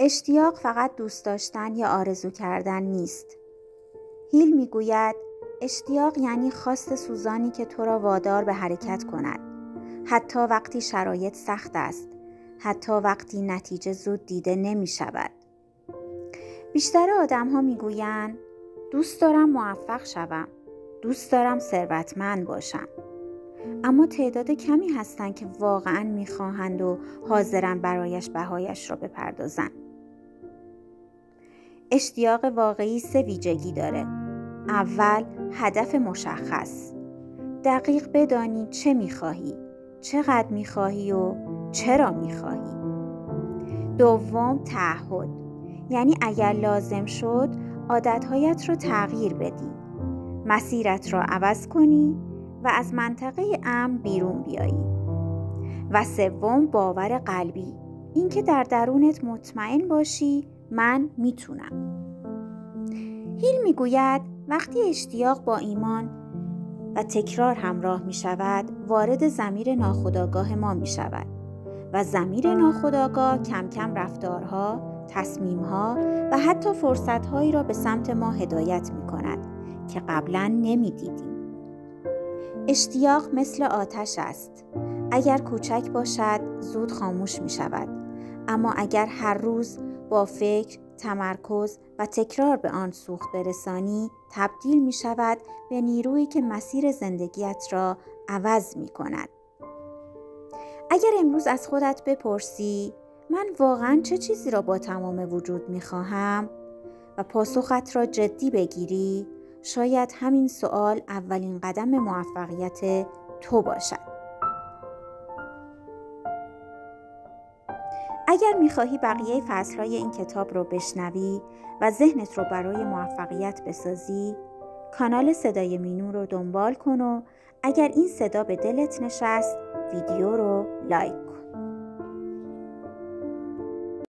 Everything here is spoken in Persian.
اشتیاق فقط دوست داشتن یا آرزو کردن نیست. هیل میگوید اشتیاق یعنی خواست سوزانی که تو را وادار به حرکت کند، حتی وقتی شرایط سخت است، حتی وقتی نتیجه زود دیده نمی شود. بیشتر آدم ها می گویند دوست دارم موفق شوم، دوست دارم ثروتمند باشم. اما تعداد کمی هستند که واقعاً می خواهند و حاضرن برایش بهایش را بپردازند. اشتیاق واقعی 3 ویژگی داره. اول، هدف مشخص. دقیق بدانی چه می‌خواهی، چقدر می‌خواهی و چرا می‌خواهی. دوم، تعهد. یعنی اگر لازم شد عادت‌هایت را تغییر بدی، مسیرت را عوض کنی و از منطقه امن بیرون بیایی. و سوم، باور قلبی. اینکه در درونت مطمئن باشی من میتونم. هیل میگوید وقتی اشتیاق با ایمان و تکرار همراه می شود، وارد ضمیر ناخودآگاه ما می شود و ضمیر ناخودآگاه کم کم رفتارها، تصمیمها و حتی فرصتهایی را به سمت ما هدایت می کند که قبلا نمی دیدیم. اشتیاق مثل آتش است. اگر کوچک باشد زود خاموش می شود، اما اگر هر روز با فکر، تمرکز و تکرار به آن سوخت برسانی، تبدیل می شود به نیرویی که مسیر زندگیت را عوض می کند. اگر امروز از خودت بپرسی من واقعاً چه چیزی را با تمام وجود می خواهم و پاسخت را جدی بگیری، شاید همین سوال اولین قدم موفقیت تو باشد. اگر می‌خواهی بقیه فصل‌های این کتاب رو بشنوی و ذهنت رو برای موفقیت بسازی، کانال صدای مینو رو دنبال کن و اگر این صدا به دلت نشست، ویدیو رو لایک کن.